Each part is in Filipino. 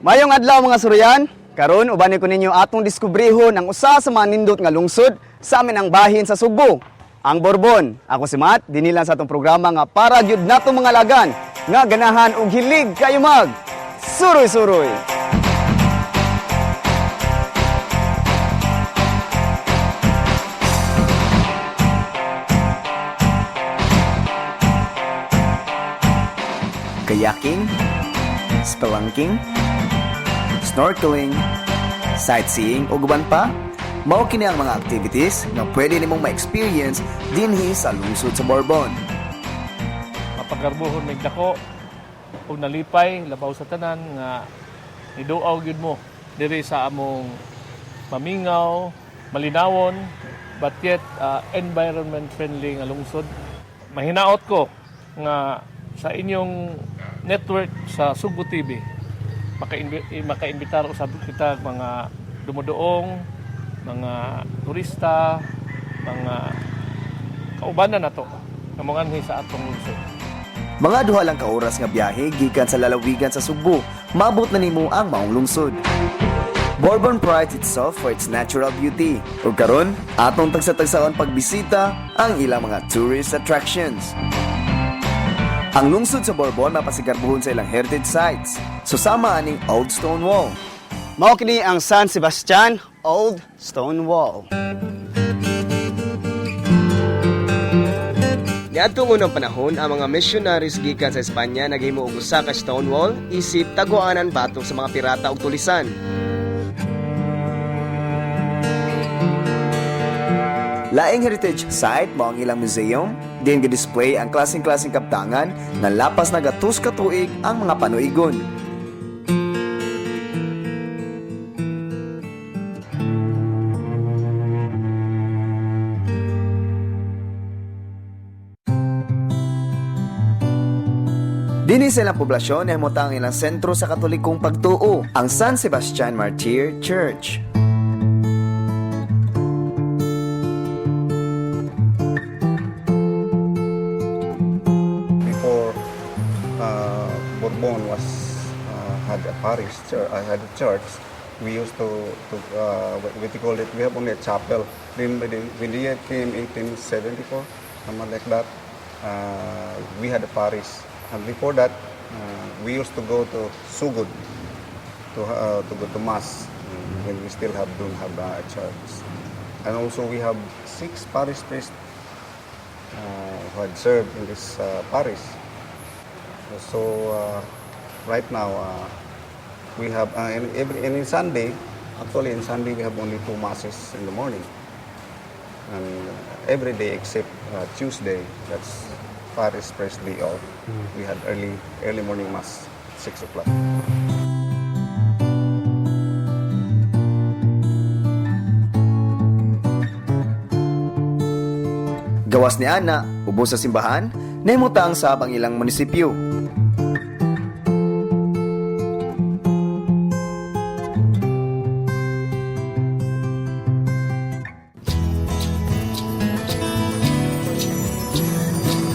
Mayong adlaw mga suryan, karon ubani ko ninyo atong diskubrihon ang usa sa mga nindot nga lungsod sa amin ang bahin sa Sugbo, ang Borbon. Ako si Matt, dinilan sa atong programa nga para gyud natong mga lagan nga ganahan og hilig kayo mag suroy-suroy. Kayaking, spelunking, snorkeling, sightseeing o guban pa, mao kini ang mga activities nga pwede nimong ma-experience dinhi sa lungsod sa Borbon. Mapagarbuhon may dako ug nalipay labaw sa tanan nga niduaw gyud mo diri sa among mamingaw, malinawon, but yet environment friendly nga lungsod. Mahinaot ko nga sa inyong network sa Sugbo TV makaimbitar usab kita mga dumuduong, mga turista, mga kaubanan nato nga mga sa atong lungsod. Mga duha lang ka oras nga biyahe gikan sa lalawigan sa Sugbo, maabot na nimo ang maong lungsod. Borbon prides itself for its natural beauty. Ug karon, atong tagsa-tagsaon pagbisita ang ilang mga tourist attractions. Ang lungsod sa Borbon mapasigarbuhon sa ilang heritage sites. Susama aning Old Stone Wall. Mao kini ang San Sebastian Old Stone Wall. Niadtong unang panahon, ang mga missionaries gikan sa Espanya naghimo og usa ka stone wall isip taguanan batok sa mga pirata ug tulisan. Laing heritage site mao ang ilang museum, din gi-display ang klaseng-klaseng kaptangan na lapas na gatus ka tuig ang mga panuigon. Dinhi sa ilang poblasyon ay ang ilang sentro sa katolikong pagtuo, ang San Sebastian Martyr Church. Borbon was had a parish had a church. We used to what we call it. We have only a chapel. Then when the year came 1874, something like that, we had a parish. And before that, we used to go to Sugod to go to mass when we still don't have a church. And also we have 6 parish priests who had served in this parish. So right now we have and in Sunday, actually in Sunday we have only 2 masses in the morning, and every day except Tuesday, that's Parish Praise Day off. We had early morning mass 6 o'clock. Gawas ni Ana, ubos sa simbahan, nahimutang sa abang ilang munisipyo.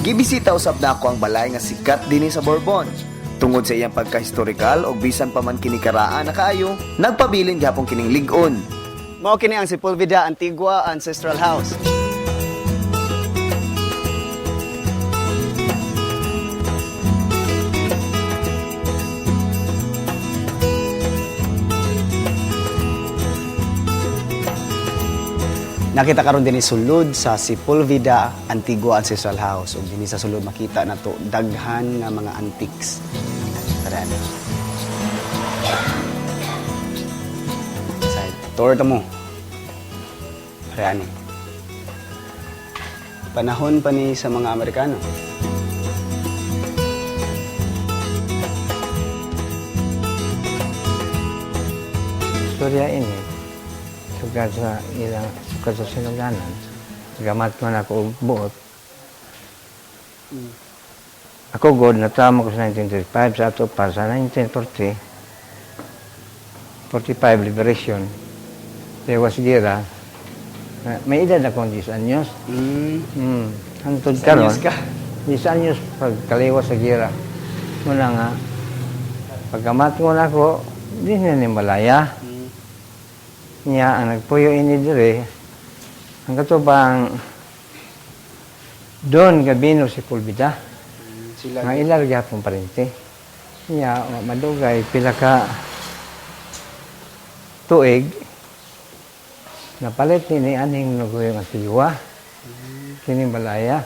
Gibisita usab na ako ang balay nga sikat dinhi sa Borbon. Tungod sa iyang pagka-historical o bisan pa man kini karaan na kaayo, nagpabilin gyapon kining lig-on. Mao kini ang Sepulveda Antigua Ancestral House. Nakita karon dinhi sulod sa Sepulveda Antigua Ancestral House ug dinhi sa sulod makita nato daghan nga mga antiques. Tara. Side tour ta mo. Tara ni. Panahon pa ni sa mga Amerikano. Istorya ini sugad sa ilang sugad sa sinugdanan gamat man ako og buot. Ako god natamo ko sa 1935 sa ato pa sa 1940 45 liberation. There was gera. May edad akong 10 anyos. Hantod karon. 10 anyos pag kaliwas sa gera. Muna nga pagkamat ko na ako Di na ni Malaya. Niya, ang nagpuyo ini dire, ang katubang doon gabino si Pulbida. Sila Nga ilarga pong parente. Niya, madugay, pila ka tuig, napalit ni aning naguyong ang tiwa. Kini Malaya.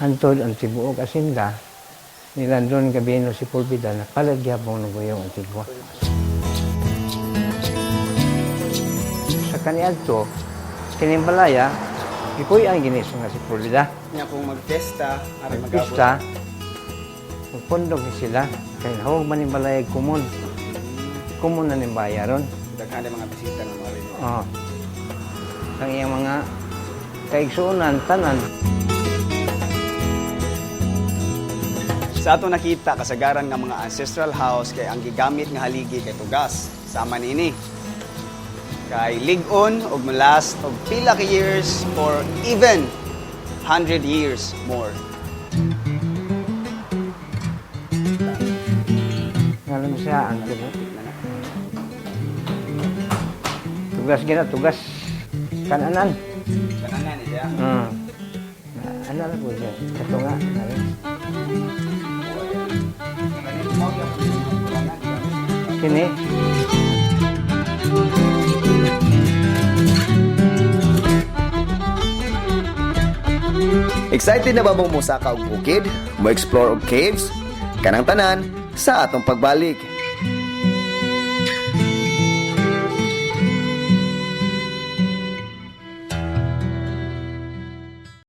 Hantod ang tibuok asinda, nila doon gabino si Pulbida, napalit gyapon naguyong ang tiwa. Sa kaniadto, kini Malaya, ipoy ang ginisong nga si Pulbida. Nya kung mag-fiesta, aron magabot. Pista, magpundog ni sila. Kaya hawag man yung balay kumun. Kumun na ng bayaron. Daghan mga bisita ng mga rin. Oh. Ang iyang mga kaigsuunan, tanan. Sa ato nakita kasagaran nga mga ancestral house kay ang gigamit nga haligi kay tugas. Sama niini. Kay ligon og malast og pila ka years or even 100 years more. Alam mo siya, ang tugas gina, tugas kananan. Kananan niya. Ano lang po siya? Katunga. Kini. Excited na ba mo musaka og bukid? Mo explore og caves? Kanang tanan sa atong pagbalik.